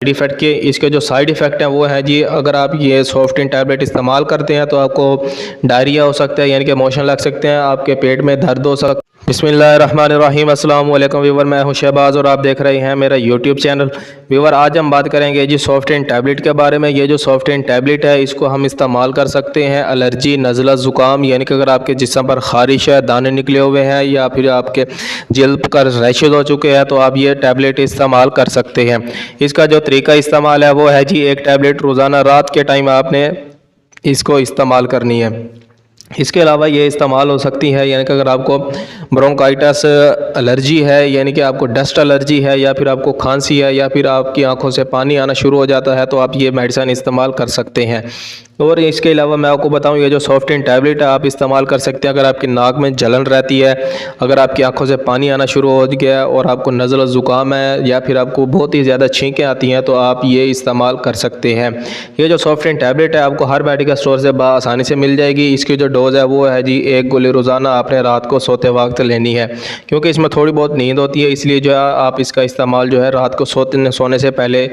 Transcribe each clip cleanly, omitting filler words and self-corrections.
Effect के इसके जो साइड इफ़ेक्ट हैं वो है जी, अगर आप ये सॉफ्टिन टैबलेट इस्तेमाल करते हैं तो आपको डायरिया हो सकता है, यानी कि मोशन लग सकते हैं, आपके पेट में दर्द हो सकता है। बिस्मिल्लाहिर्रहमानिर्रहीम, अस्सलाम वालेकुम व्यूवर, मैं हूं शहबाज और आप देख रहे हैं मेरा यूट्यूब चैनल। व्यूवर, आज हम बात करेंगे जी सॉफ्टिन टैबलेट के बारे में। ये जो सॉफ्टिन टैबलेट है इसको हम इस्तेमाल कर सकते हैं एलर्जी, नज़ला, ज़ुकाम, यानी कि अगर आपके जिस्म पर ख़ारिश है, दाने निकले हुए हैं या फिर आपके जल्द पर रैशेज हो चुके हैं तो आप ये टैबलेट इस्तेमाल कर सकते हैं। इसका जो तरीका इस्तेमाल है वो है जी, एक टैबलेट रोज़ाना रात के टाइम आपने इसको इस्तेमाल करनी है। इसके अलावा ये इस्तेमाल हो सकती है, यानी कि अगर आपको ब्रोंकाइटिस एलर्जी है, यानी कि आपको डस्ट एलर्जी है, या फिर आपको खांसी है, या फिर आपकी आंखों से पानी आना शुरू हो जाता है, तो आप ये मेडिसिन इस्तेमाल कर सकते हैं। और इसके अलावा मैं आपको बताऊं, ये जो सॉफ्टिन टैबलेट है आप इस्तेमाल कर सकते हैं अगर आपकी नाक में जलन रहती है, अगर आपकी आंखों से पानी आना शुरू हो गया और आपको नज़ला ज़ुकाम है, या फिर आपको बहुत ही ज़्यादा छींकें आती हैं, तो आप ये इस्तेमाल कर सकते हैं। ये जो सॉफ्टिन टैबलेट है आपको हर मेडिकल स्टोर से आसानी से मिल जाएगी। इसकी जो डोज़ है वो है जी, 1 गोली रोज़ाना आपने रात को सोते वक्त लेनी है, क्योंकि इसमें थोड़ी बहुत नींद होती है, इसलिए जो है आप इसका इस्तेमाल जो है रात को सोने से पहले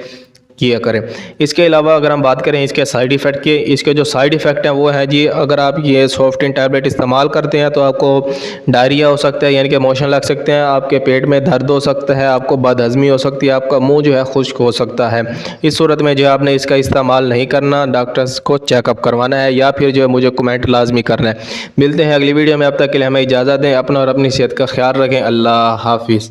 किया करें। इसके अलावा अगर हम बात करें इसके साइड इफ़ेक्ट के, इसके जो साइड इफ़ेक्ट हैं वो है जी, अगर आप ये सॉफ्टिन टैबलेट इस्तेमाल करते हैं तो आपको डायरिया हो सकता है, यानी कि मोशन लग सकते हैं, आपके पेट में दर्द हो सकता है, आपको बदहज़मी हो सकती है, आपका मुंह जो है खुश्क हो सकता है। इस सूरत में जो है आपने इसका इस्तेमाल नहीं करना, डॉक्टर्स को चेकअप करवाना है, या फिर जो है मुझे कमेंट लाजमी करना है। मिलते हैं अगली वीडियो में, अब तक के लिए हमें इजाज़त दें। अपना और अपनी सेहत का ख्याल रखें। अल्लाह हाफिज़।